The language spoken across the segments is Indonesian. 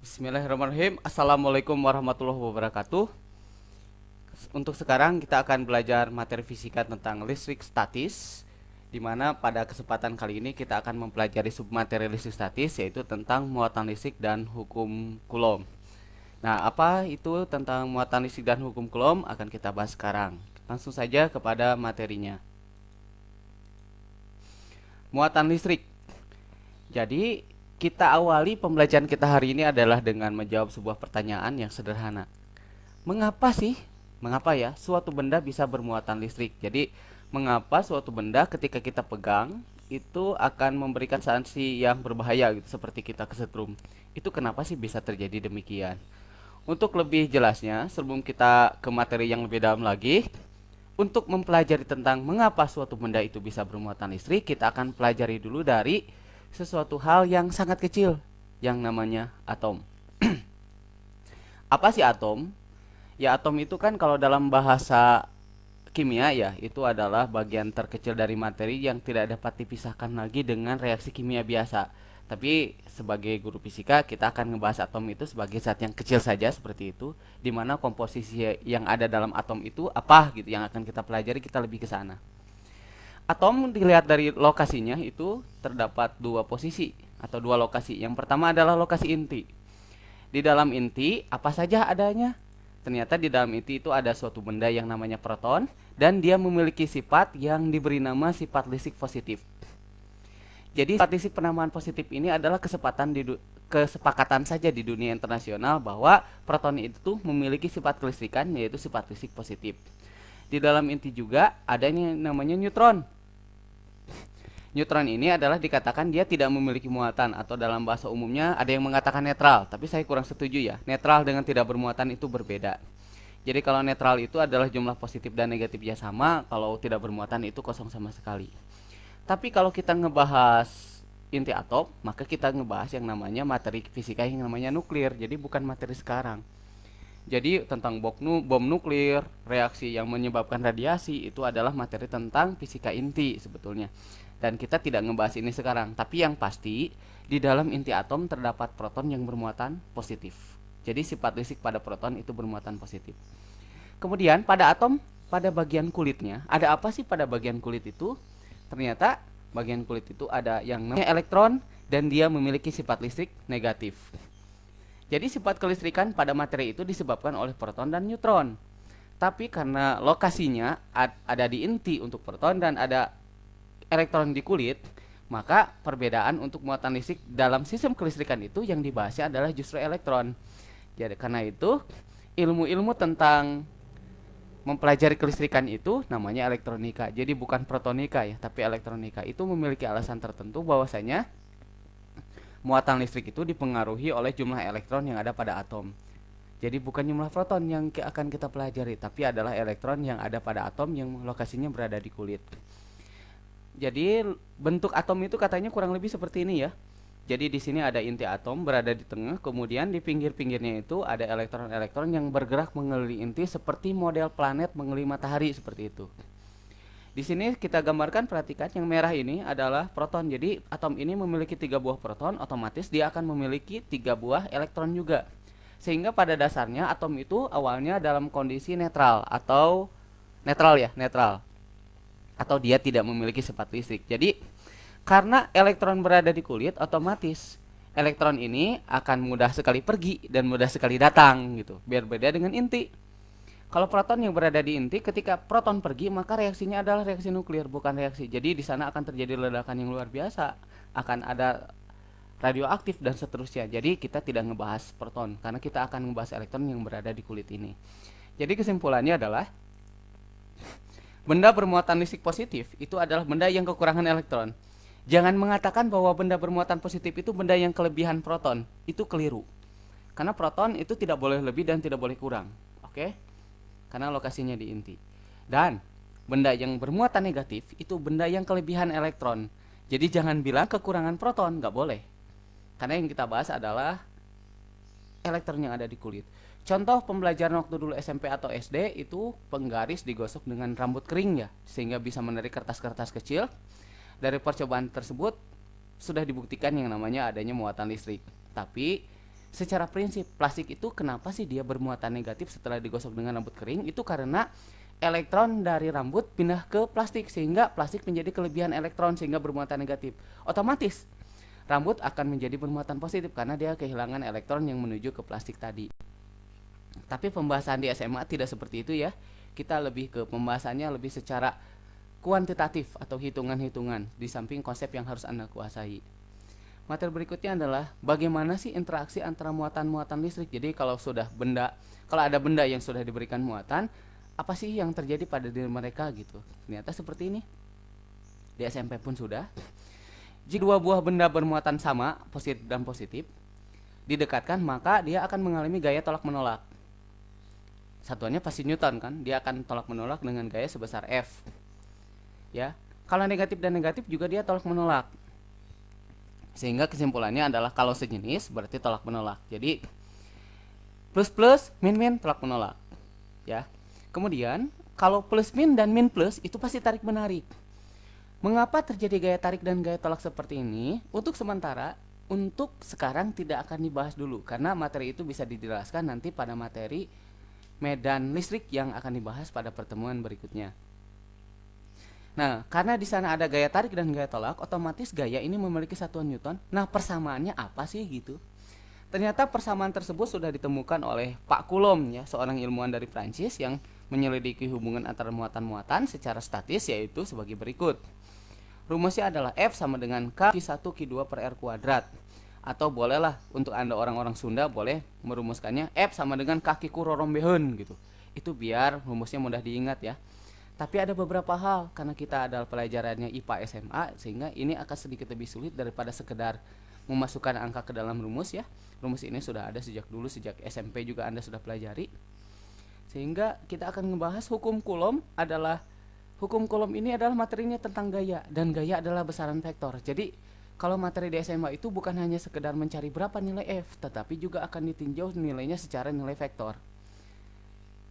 Bismillahirrahmanirrahim. Assalamualaikum warahmatullahi wabarakatuh. Untuk sekarang kita akan belajar materi fisika tentang listrik statis, di mana pada kesempatan kali ini kita akan mempelajari submateri listrik statis, yaitu tentang muatan listrik dan hukum Coulomb. Nah, apa itu tentang muatan listrik dan hukum Coulomb akan kita bahas sekarang. Langsung saja kepada materinya. Muatan listrik. Jadi, kita awali pembelajaran kita hari ini adalah dengan menjawab sebuah pertanyaan yang sederhana. Mengapa sih? Mengapa ya suatu benda bisa bermuatan listrik? Jadi, mengapa suatu benda ketika kita pegang itu akan memberikan sanksi yang berbahaya gitu, seperti kita kesetrum. Itu kenapa sih bisa terjadi demikian? Untuk lebih jelasnya, sebelum kita ke materi yang lebih dalam lagi, untuk mempelajari tentang mengapa suatu benda itu bisa bermuatan listrik, kita akan pelajari dulu dari sesuatu hal yang sangat kecil yang namanya atom. Apa sih atom? Ya, atom itu kan kalau dalam bahasa kimia ya, itu adalah bagian terkecil dari materi yang tidak dapat dipisahkan lagi dengan reaksi kimia biasa. Tapi sebagai guru fisika kita akan ngebahas atom itu sebagai zat yang kecil saja seperti itu, di mana komposisi yang ada dalam atom itu apa gitu yang akan kita pelajari, kita lebih ke sana. Atom dilihat dari lokasinya itu terdapat dua posisi atau dua lokasi. Yang pertama adalah lokasi inti. Di dalam inti apa saja adanya? Ternyata di dalam inti itu ada suatu benda yang namanya proton dan dia memiliki sifat yang diberi nama sifat listrik positif. Jadi sifat listrik penamaan positif ini adalah kesepakatan saja di dunia internasional bahwa proton itu memiliki sifat kelistrikan, yaitu sifat listrik positif. Di dalam inti juga ada yang namanya neutron. Neutron ini adalah dikatakan dia tidak memiliki muatan, atau dalam bahasa umumnya ada yang mengatakan netral, tapi saya kurang setuju ya. Netral dengan tidak bermuatan itu berbeda. Jadi kalau netral itu adalah jumlah positif dan negatifnya sama, kalau tidak bermuatan itu kosong sama sekali. Tapi kalau kita ngebahas inti atom, maka kita ngebahas yang namanya materi fisika yang namanya nuklir. Jadi bukan materi sekarang. Jadi tentang bom nuklir, reaksi yang menyebabkan radiasi, itu adalah materi tentang fisika inti sebetulnya. Dan kita tidak ngebahas ini sekarang. Tapi yang pasti, di dalam inti atom terdapat proton yang bermuatan positif. Jadi sifat listrik pada proton itu bermuatan positif. Kemudian pada atom, pada bagian kulitnya, ada apa sih pada bagian kulit itu? Ternyata bagian kulit itu ada yang namanya elektron dan dia memiliki sifat listrik negatif. Jadi sifat kelistrikan pada materi itu disebabkan oleh proton dan neutron. Tapi karena lokasinya ada di inti untuk proton dan ada elektron di kulit, maka perbedaan untuk muatan listrik dalam sistem kelistrikan itu yang dibahasnya adalah justru elektron. Jadi karena itu ilmu-ilmu tentang mempelajari kelistrikan itu namanya elektronika. Jadi bukan protonika ya, tapi elektronika. Itu memiliki alasan tertentu bahwasanya muatan listrik itu dipengaruhi oleh jumlah elektron yang ada pada atom. Jadi bukan jumlah proton yang akan kita pelajari, tapi adalah elektron yang ada pada atom yang lokasinya berada di kulit. Jadi bentuk atom itu katanya kurang lebih seperti ini ya. Jadi di sini ada inti atom berada di tengah, kemudian di pinggir-pinggirnya itu ada elektron-elektron yang bergerak mengelilingi inti seperti model planet mengelilingi matahari seperti itu. Di sini kita gambarkan, perhatikan yang merah ini adalah proton. Jadi atom ini memiliki 3 buah proton, otomatis dia akan memiliki 3 buah elektron juga. Sehingga pada dasarnya atom itu awalnya dalam kondisi netral atau netral ya, netral. Atau dia tidak memiliki sifat listrik. Jadi karena elektron berada di kulit, otomatis elektron ini akan mudah sekali pergi dan mudah sekali datang gitu. Berbeda dengan inti. Kalau proton yang berada di inti, ketika proton pergi maka reaksinya adalah reaksi nuklir, bukan reaksi. Jadi di sana akan terjadi ledakan yang luar biasa, akan ada radioaktif dan seterusnya. Jadi kita tidak ngebahas proton karena kita akan ngebahas elektron yang berada di kulit ini. Jadi kesimpulannya adalah benda bermuatan listrik positif itu adalah benda yang kekurangan elektron. Jangan mengatakan bahwa benda bermuatan positif itu benda yang kelebihan proton. Itu keliru. Karena proton itu tidak boleh lebih dan tidak boleh kurang. Oke? Karena lokasinya di inti. Dan benda yang bermuatan negatif itu benda yang kelebihan elektron. Jadi jangan bilang kekurangan proton, nggak boleh. Karena yang kita bahas adalah elektron yang ada di kulit. Contoh pembelajaran waktu dulu SMP atau SD itu penggaris digosok dengan rambut kering ya, sehingga bisa menarik kertas-kertas kecil. Dari percobaan tersebut sudah dibuktikan yang namanya adanya muatan listrik. Tapi secara prinsip plastik itu kenapa sih dia bermuatan negatif setelah digosok dengan rambut kering? Itu karena elektron dari rambut pindah ke plastik sehingga plastik menjadi kelebihan elektron sehingga bermuatan negatif. Otomatis rambut akan menjadi bermuatan positif karena dia kehilangan elektron yang menuju ke plastik tadi. Tapi pembahasan di SMA tidak seperti itu ya. Kita lebih ke pembahasannya lebih secara kuantitatif atau hitungan-hitungan di samping konsep yang harus Anda kuasai. Materi berikutnya adalah bagaimana sih interaksi antara muatan-muatan listrik. Jadi kalau ada benda yang sudah diberikan muatan, apa sih yang terjadi pada diri mereka gitu. Ternyata seperti ini. Di SMP pun sudah. Jika dua buah benda bermuatan sama, positif dan positif, didekatkan maka dia akan mengalami gaya tolak menolak. Satuannya pasti Newton kan, dia akan tolak menolak dengan gaya sebesar F. Ya. Kalau negatif dan negatif juga dia tolak menolak. Sehingga kesimpulannya adalah kalau sejenis berarti tolak menolak. Jadi plus plus, min min tolak menolak. Ya. Kemudian kalau plus min dan min plus itu pasti tarik menarik. Mengapa terjadi gaya tarik dan gaya tolak seperti ini? Untuk sekarang tidak akan dibahas dulu karena materi itu bisa dijelaskan nanti pada materi medan listrik yang akan dibahas pada pertemuan berikutnya. Nah, karena di sana ada gaya tarik dan gaya tolak, otomatis gaya ini memiliki satuan Newton. Nah, persamaannya apa sih gitu? Ternyata persamaan tersebut sudah ditemukan oleh Pak Coulomb ya, seorang ilmuwan dari Prancis yang menyelidiki hubungan antara muatan-muatan secara statis yaitu sebagai berikut. Rumusnya adalah F sama dengan K Q1 Q2 per R kuadrat. Atau bolehlah untuk Anda orang-orang Sunda boleh merumuskannya F sama dengan kaki kurorombeheun gitu. Itu biar rumusnya mudah diingat ya. Tapi ada beberapa hal karena kita adalah pelajarannya IPA SMA sehingga ini akan sedikit lebih sulit daripada sekedar memasukkan angka ke dalam rumus ya. Rumus ini sudah ada sejak dulu, sejak SMP juga Anda sudah pelajari. Sehingga kita akan membahas hukum Coulomb ini adalah materinya tentang gaya dan gaya adalah besaran vektor. Jadi kalau materi di SMA itu bukan hanya sekedar mencari berapa nilai F, tetapi juga akan ditinjau nilainya secara nilai vektor.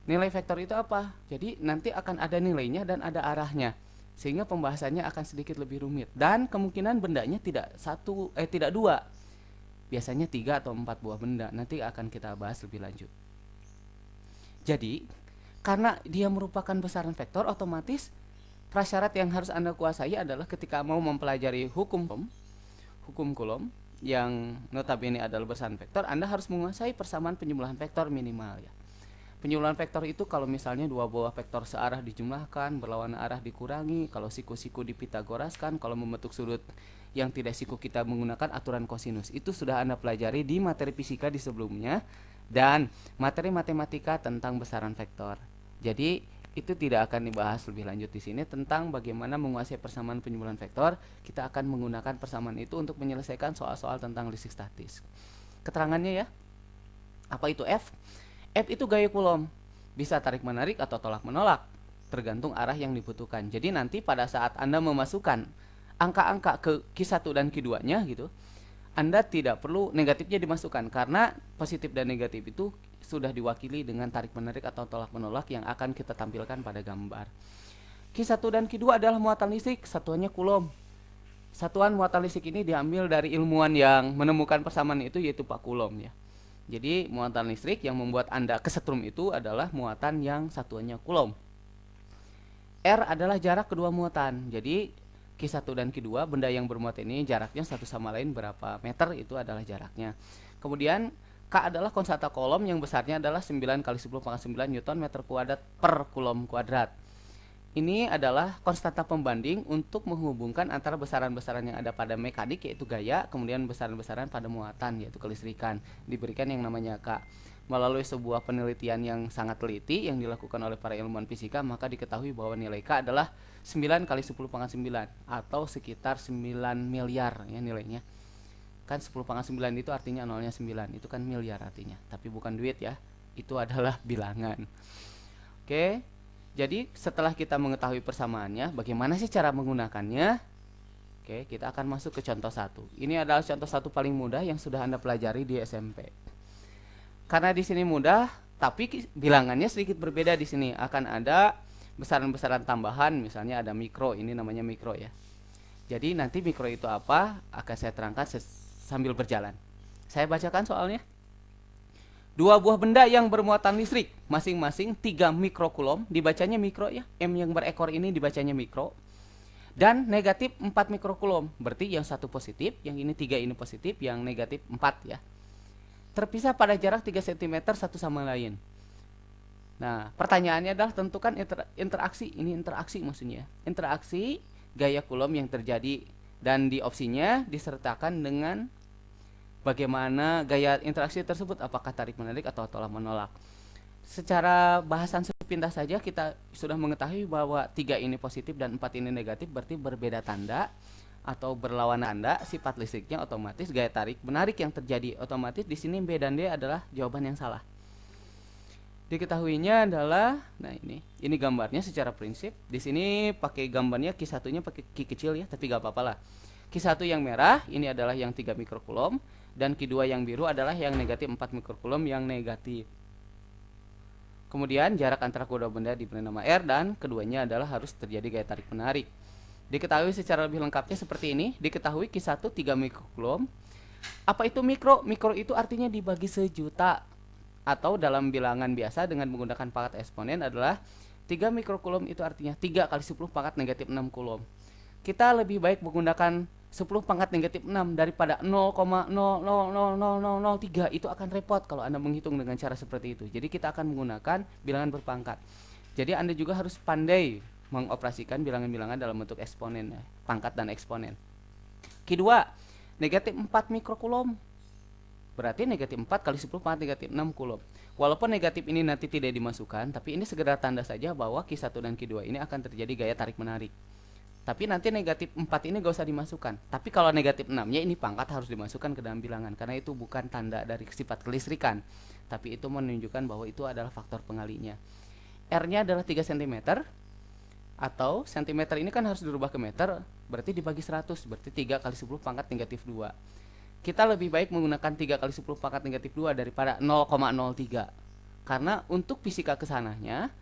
Nilai vektor itu apa? Jadi nanti akan ada nilainya dan ada arahnya. Sehingga pembahasannya akan sedikit lebih rumit dan kemungkinan bendanya tidak dua. Biasanya 3 atau 4 buah benda. Nanti akan kita bahas lebih lanjut. Jadi, karena dia merupakan besaran vektor, otomatis prasyarat yang harus Anda kuasai adalah ketika mau mempelajari hukum Coulomb yang notabene adalah besaran vektor, Anda harus menguasai persamaan penjumlahan vektor minimal ya. Penjumlahan vektor itu kalau misalnya dua buah vektor searah dijumlahkan, berlawanan arah dikurangi, kalau siku-siku dipitagoraskan, kalau membentuk sudut yang tidak siku kita menggunakan aturan kosinus. Itu sudah Anda pelajari di materi fisika di sebelumnya dan materi matematika tentang besaran vektor. Jadi itu tidak akan dibahas lebih lanjut di sini tentang bagaimana menguasai persamaan penjumlahan vektor. Kita akan menggunakan persamaan itu untuk menyelesaikan soal-soal tentang listrik statis. Keterangannya ya. Apa itu F? F itu gaya Coulomb, bisa tarik menarik atau tolak menolak, tergantung arah yang dibutuhkan. Jadi nanti pada saat Anda memasukkan angka-angka ke Q1 dan Q2-nya gitu, Anda tidak perlu negatifnya dimasukkan karena positif dan negatif itu sudah diwakili dengan tarik menarik atau tolak menolak yang akan kita tampilkan pada gambar. Q1 dan Q2 adalah muatan listrik, satuannya Coulomb. Satuan muatan listrik ini diambil dari ilmuwan yang menemukan persamaan itu yaitu Pak Coulomb ya. Jadi muatan listrik yang membuat Anda kesetrum itu adalah muatan yang satuannya Coulomb. R adalah jarak kedua muatan. Jadi Q1 dan Q2 benda yang bermuatan ini jaraknya satu sama lain berapa meter itu adalah jaraknya. Kemudian K adalah konstanta Coulomb yang besarnya adalah 9 kali 10 pangkat 9 Newton meter kuadrat per Coulomb kuadrat. Ini adalah konstanta pembanding untuk menghubungkan antara besaran-besaran yang ada pada mekanik yaitu gaya, kemudian besaran-besaran pada muatan yaitu kelistrikan. Diberikan yang namanya K. Melalui sebuah penelitian yang sangat teliti yang dilakukan oleh para ilmuwan fisika, maka diketahui bahwa nilai K adalah 9 kali 10 pangkat 9 atau sekitar 9 miliar ya nilainya. Kan 10 pangkat 9 itu artinya nolnya 9, itu kan miliar artinya, tapi bukan duit ya. Itu adalah bilangan. Oke. Jadi setelah kita mengetahui persamaannya, bagaimana sih cara menggunakannya? Oke, kita akan masuk ke contoh 1. Ini adalah contoh 1 paling mudah yang sudah Anda pelajari di SMP. Karena di sini mudah, tapi bilangannya sedikit berbeda di sini. Akan ada besaran-besaran tambahan, misalnya ada mikro, ini namanya mikro ya. Jadi nanti mikro itu apa? Akan saya terangkan sambil berjalan. Saya bacakan soalnya. Dua buah benda yang bermuatan listrik masing-masing 3 mikrokulom, dibacanya mikro ya. M yang berekor ini dibacanya mikro. Dan negatif 4 mikrokulom. Berarti yang satu positif, yang ini 3 ini positif, yang negatif 4 ya. Terpisah pada jarak 3 cm satu sama lain. Nah, pertanyaannya adalah tentukan interaksi. Ini interaksi maksudnya. Interaksi gaya kulom yang terjadi, dan di opsinya disertakan dengan bagaimana gaya interaksi tersebut, apakah tarik menarik atau tolak menolak. Secara bahasan sepintas saja kita sudah mengetahui bahwa 3 ini positif dan 4 ini negatif, berarti berbeda tanda atau berlawanan tanda. Sifat listriknya otomatis gaya tarik menarik yang terjadi otomatis di sini B dan D adalah jawaban yang salah. Diketahuinya adalah, nah ini gambarnya secara prinsip. Di sini pakai gambarnya Q1-nya pakai Q kecil ya, tapi gak apa-apa lah. Q1 yang merah ini adalah yang 3 mikrokulom, dan Q2 yang biru adalah yang negatif 4 mikrokulom yang negatif. Kemudian jarak antara kedua benda diberi nama R, dan keduanya adalah harus terjadi gaya tarik menarik. Diketahui secara lebih lengkapnya seperti ini. Diketahui Q1 3 mikrokulom. Apa itu mikro? Mikro itu artinya dibagi sejuta, atau dalam bilangan biasa dengan menggunakan pangkat eksponen adalah 3 mikrokulom itu artinya 3 kali 10 pangkat negatif 6 kulom. Kita lebih baik menggunakan 10 pangkat negatif 6 daripada 0,000003. Itu akan repot kalau Anda menghitung dengan cara seperti itu. Jadi kita akan menggunakan bilangan berpangkat. Jadi Anda juga harus pandai mengoperasikan bilangan-bilangan dalam bentuk eksponen ya, pangkat dan eksponen. Kedua, negatif 4 mikrokulom. Berarti negatif 4 kali 10 pangkat negatif 6 kulom. Walaupun negatif ini nanti tidak dimasukkan, tapi ini sekedar tanda saja bahwa Q1 dan Q2 ini akan terjadi gaya tarik menarik. Tapi nanti negatif 4 ini gak usah dimasukkan. Tapi kalau negatif 6-nya ini pangkat harus dimasukkan ke dalam bilangan, karena itu bukan tanda dari sifat kelistrikan, tapi itu menunjukkan bahwa itu adalah faktor pengalinya. R-nya adalah 3 cm, atau cm ini kan harus dirubah ke meter, berarti dibagi 100, berarti 3 kali 10 pangkat negatif 2. Kita lebih baik menggunakan 3 kali 10 pangkat negatif 2 daripada 0,03. Karena untuk fisika kesananya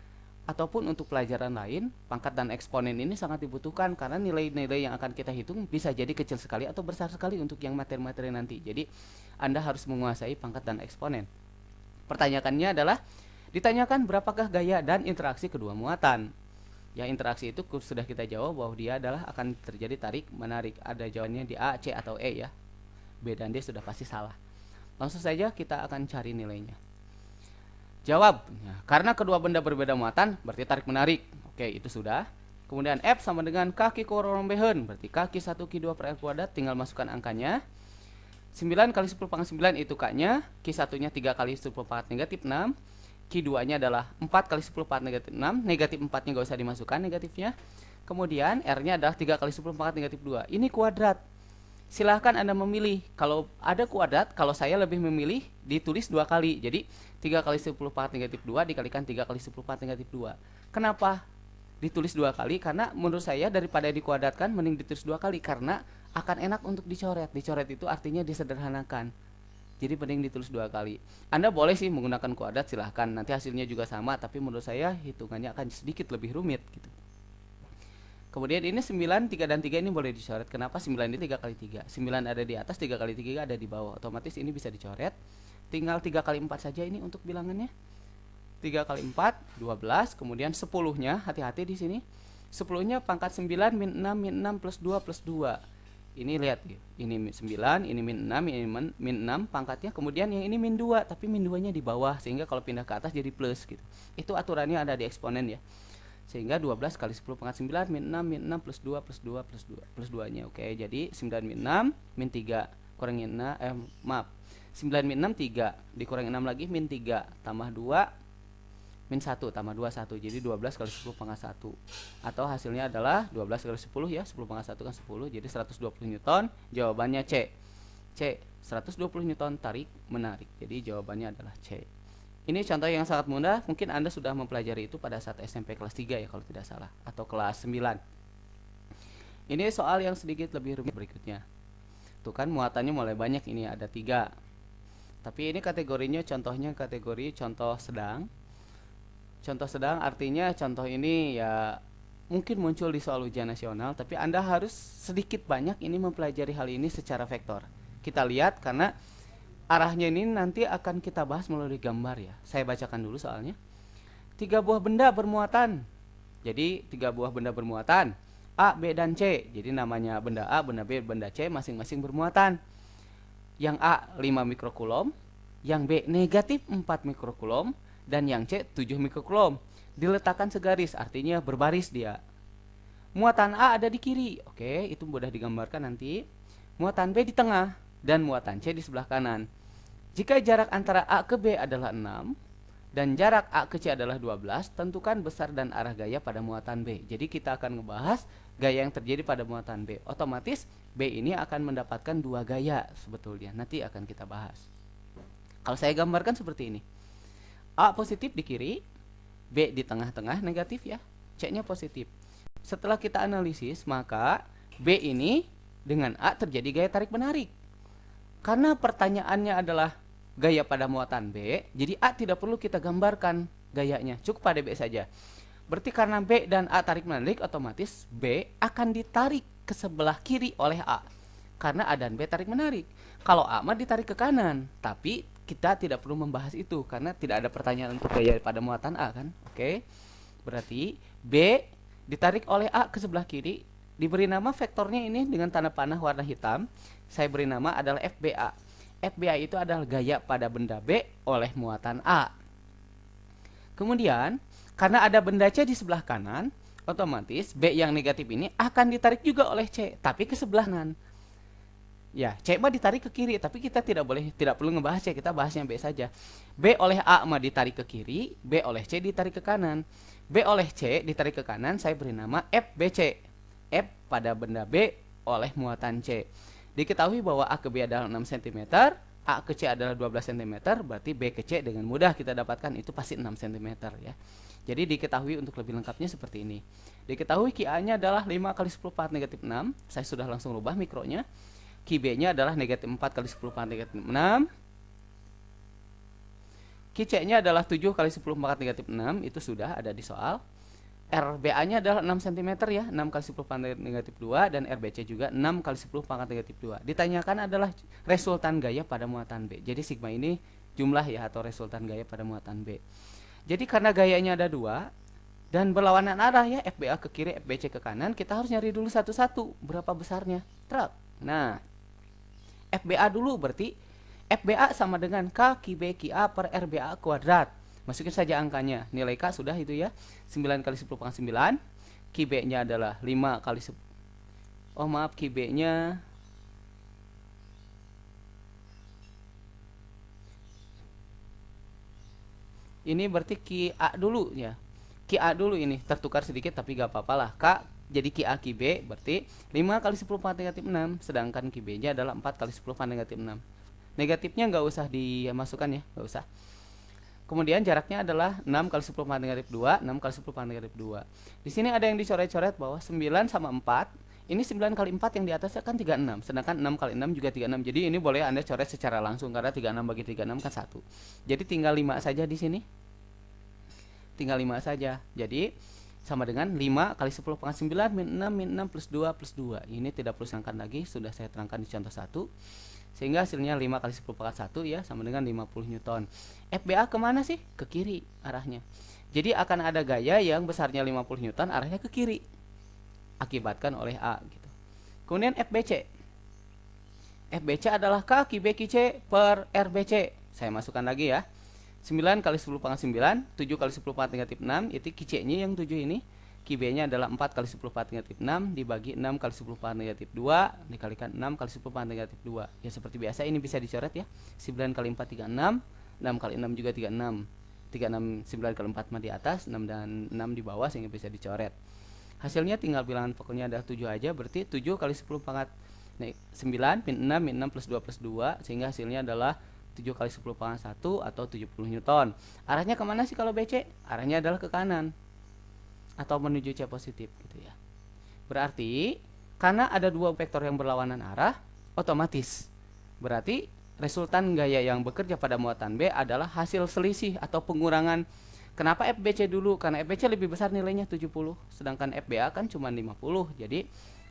ataupun untuk pelajaran lain, pangkat dan eksponen ini sangat dibutuhkan, karena nilai-nilai yang akan kita hitung bisa jadi kecil sekali atau besar sekali untuk yang materi-materi nanti. Jadi Anda harus menguasai pangkat dan eksponen. Pertanyaannya adalah, ditanyakan berapakah gaya dan interaksi kedua muatan. Ya, interaksi itu sudah kita jawab bahwa dia adalah akan terjadi tarik menarik. Ada jawabannya di A, C, atau E ya. B dan D sudah pasti salah. Langsung saja kita akan cari nilainya. Jawab, ya, karena kedua benda berbeda muatan berarti tarik menarik. Oke, itu sudah. Kemudian F sama dengan kaki kurang behen, berarti kaki 1 Q2 per R kuadrat, tinggal masukkan angkanya. 9 kali 10 pangkat 9 itu K-nya, Q1 nya 3 kali 10 pangkat negatif 6, Q2 nya adalah 4 kali 10 pangkat negatif 6, negatif 4 nya gak usah dimasukkan negatifnya. Kemudian R nya adalah 3 kali 10 pangkat negatif 2, ini kuadrat. Silahkan Anda memilih. Kalau ada kuadrat, kalau saya lebih memilih ditulis 2 kali. Jadi 3 kali 10 pangkat negatif 2 dikalikan 3 kali 10 pangkat negatif 2. Kenapa ditulis 2 kali? Karena menurut saya daripada dikuadratkan mending ditulis 2 kali, karena akan enak untuk dicoret. Dicoret itu artinya disederhanakan. Jadi mending ditulis 2 kali. Anda boleh sih menggunakan kuadrat, silahkan. Nanti hasilnya juga sama, tapi menurut saya hitungannya akan sedikit lebih rumit gitu. Kemudian ini 9, 3 dan 3 ini boleh dicoret. Kenapa? 9 ini 3 kali 3. 9 ada di atas, 3 kali 3 ada di bawah. Otomatis ini bisa dicoret. Tinggal 3 kali 4 saja ini untuk bilangannya. 3 kali 4, 12. Kemudian 10-nya, hati-hati di sini. 10-nya pangkat 9 min 6 min 6 plus 2 plus 2. Ini lihat, ini 9, ini min 6, ini min 6 pangkatnya. Kemudian yang ini min 2, tapi min 2-nya di bawah. Sehingga kalau pindah ke atas jadi plus gitu. Itu aturannya ada di eksponen ya. Sehingga 12 kali 10 pangkat 9 min 6 min 6 plus 2 plus 2 plus 2 plus 2 nya. Oke, jadi 9 min 6 min 3 kurangin 6, maaf, 9 min 6 3 dikurangi 6 lagi min 3 tambah 2 min 1 tambah 2 1. Jadi 12 kali 10 pangkat 1, atau hasilnya adalah 12 kali 10 ya, 10 pangkat 1 kan 10, jadi 120 Newton. Jawabannya C. 120 Newton tarik menarik. Jadi jawabannya adalah C. Ini contoh yang sangat mudah, mungkin Anda sudah mempelajari itu pada saat SMP kelas 3 ya kalau tidak salah, atau kelas 9. Ini soal yang sedikit lebih rumit berikutnya. Tuh kan muatannya mulai banyak, ini ada 3. Tapi ini kategorinya, contohnya kategori contoh sedang. Contoh sedang artinya contoh ini ya mungkin muncul di soal ujian nasional, tapi Anda harus sedikit banyak ini mempelajari hal ini secara vektor. Kita lihat, karena Arahnya ini nanti akan kita bahas melalui gambar ya. Saya bacakan dulu soalnya. 3 buah benda bermuatan. Jadi 3 buah benda bermuatan A, B, dan C. Jadi namanya benda A, benda B, benda C masing-masing bermuatan. Yang A 5 mikrokulom, yang B negatif 4 mikrokulom, dan yang C 7 mikrokulom. Diletakkan segaris, artinya berbaris dia. Muatan A ada di kiri. Oke, itu mudah digambarkan nanti. Muatan B di tengah dan muatan C di sebelah kanan. Jika jarak antara A ke B adalah 6 dan jarak A ke C adalah 12, tentukan besar dan arah gaya pada muatan B. Jadi kita akan ngebahas gaya yang terjadi pada muatan B. Otomatis B ini akan mendapatkan 2 gaya sebetulnya. Nanti akan kita bahas. Kalau saya gambarkan seperti ini. A positif di kiri, B di tengah-tengah negatif ya. C-nya positif. Setelah kita analisis, maka B ini dengan A terjadi gaya tarik menarik. Karena pertanyaannya adalah gaya pada muatan B, jadi A tidak perlu kita gambarkan gayanya, cukup pada B saja. Berarti karena B dan A tarik menarik, otomatis B akan ditarik ke sebelah kiri oleh A. Karena A dan B tarik menarik. Kalau A mah ditarik ke kanan, tapi kita tidak perlu membahas itu karena tidak ada pertanyaan untuk gaya pada muatan A kan. Oke. Berarti B ditarik oleh A ke sebelah kiri, diberi nama vektornya ini dengan tanda panah warna hitam. Saya beri nama adalah FBA. FBA itu adalah gaya pada benda B oleh muatan A. Kemudian, karena ada benda C di sebelah kanan, otomatis B yang negatif ini akan ditarik juga oleh C, tapi ke sebelah kanan. Ya, C mah ditarik ke kiri, tapi kita tidak perlu ngebahas C, kita bahasnya B saja. B oleh A mah ditarik ke kiri, B oleh C ditarik ke kanan. B oleh C ditarik ke kanan, saya beri nama FBC. F pada benda B oleh muatan C. Diketahui bahwa A ke B adalah 6 cm, A ke C adalah 12 cm, berarti B ke C dengan mudah kita dapatkan itu pasti 6 cm ya. Jadi diketahui untuk lebih lengkapnya seperti ini. Diketahui QA-nya adalah 5 kali 10 pangkat negatif 6, saya sudah langsung rubah mikronya. QB-nya adalah negatif 4 kali 10 pangkat negatif 6. QC-nya adalah 7 kali 10 pangkat negatif 6, itu sudah ada di soal. RBA-nya adalah 6 cm ya, 6 kali 10 pangkat negatif 2, dan RBC juga 6 kali 10 pangkat negatif 2. Ditanyakan adalah resultan gaya pada muatan B. Jadi sigma ini jumlah ya atau resultan gaya pada muatan B. Jadi karena gayanya ada 2 dan berlawanan arah ya, FBA ke kiri, FBC ke kanan, kita harus nyari dulu satu-satu berapa besarnya truk. Nah, FBA dulu berarti FBA sama dengan K QB QA per RBA kuadrat. Masukin saja angkanya. Nilai K sudah itu ya. 9 kali 10 pangkat 9. QB-nya adalah 5 kali 10. Oh maaf, QB-nya ini berarti QA dulu ya. QA dulu ini tertukar sedikit tapi gak apa-apa lah. K jadi QA QB berarti 5 kali 10 pangkat negatif 6. Sedangkan QB-nya adalah 4 kali 10 pangkat negatif 6. Negatifnya nggak usah dimasukkan ya, nggak usah. Kemudian jaraknya adalah 6 kali 10 pangkat negatif 2, 6 kali 10 pangkat negatif 2. Di sini ada yang dicoret-coret bahwa 9 sama 4, ini 9 kali 4 yang di atasnya kan 36, sedangkan 6 kali 6 juga 36. Jadi ini boleh Anda coret secara langsung karena 36 bagi 36 kan 1. Jadi tinggal 5 saja di sini. Tinggal 5 saja. Jadi sama dengan 5 kali 10 pangkat 9 min 6 min 6 plus 2 plus 2. Ini tidak perlu terangkan lagi, sudah saya terangkan di contoh 1. Sehingga hasilnya 5 kali 10 pangkat 1 ya sama dengan 50 Newton. FBA kemana sih? Ke kiri arahnya. Jadi akan ada gaya yang besarnya 50 Newton arahnya ke kiri. Akibatkan oleh A gitu. Kemudian FBC. FBC adalah K QB QC per RBC. Saya masukkan lagi ya. 9 kali 10 pangkat 9, 7 kali 10 pangkat negatif 6, itu QC-nya yang 7 ini. QB-nya adalah 4 kali 10 pangkat negatif 6 dibagi 6 kali 10 pangkat negatif 2 dikalikan 6 kali 10 pangkat negatif 2. Ya seperti biasa ini bisa dicoret ya. 9 kali 4 36, 6 kali 6 juga 36. 36 9 kali 4 mah di atas, 6 dan 6 di bawah sehingga bisa dicoret. Hasilnya tinggal bilangan pokoknya ada 7 aja, berarti 7 kali 10 pangkat 9 min 6 min 6 plus 2 plus 2 sehingga hasilnya adalah 7 kali 10 pangkat 1 atau 70 Newton. Arahnya kemana sih kalau BC? Arahnya adalah ke kanan atau menuju C positif gitu ya. Berarti karena ada 2 vektor yang berlawanan arah, otomatis berarti resultan gaya yang bekerja pada muatan B adalah hasil selisih atau pengurangan. Kenapa FBC dulu? Karena FBC lebih besar nilainya 70, sedangkan FBA kan cuma 50. Jadi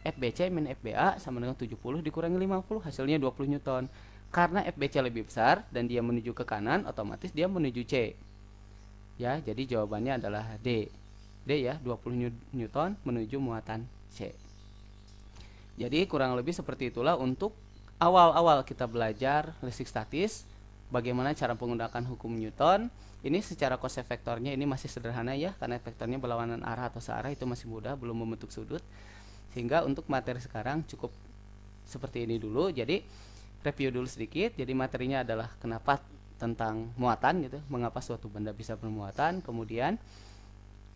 FBC min FBA sama dengan 70 dikurangi 50, hasilnya 20 Newton. Karena FBC lebih besar dan dia menuju ke kanan, otomatis dia menuju C. Ya, jadi jawabannya adalah D. D ya, 20 Newton menuju muatan C. Jadi kurang lebih seperti itulah untuk awal-awal kita belajar listrik statis, bagaimana cara menggunakan hukum Newton. Ini secara konsep vektornya ini masih sederhana ya, karena vektornya berlawanan arah atau searah, itu masih mudah, belum membentuk sudut. Sehingga untuk materi sekarang cukup seperti ini dulu. Jadi review dulu sedikit. Jadi materinya adalah kenapa tentang muatan gitu, mengapa suatu benda bisa bermuatan, kemudian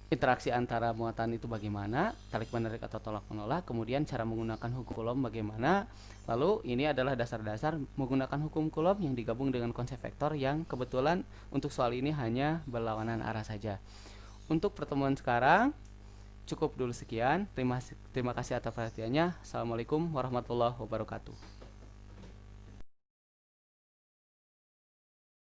interaksi antara muatan itu bagaimana, tarik menarik atau tolak menolak, kemudian cara menggunakan hukum Coulomb bagaimana. Lalu ini adalah dasar-dasar menggunakan hukum Coulomb yang digabung dengan konsep vektor yang kebetulan untuk soal ini hanya berlawanan arah saja. Untuk pertemuan sekarang cukup dulu sekian. Terima kasih atas perhatiannya. Assalamualaikum warahmatullahi wabarakatuh.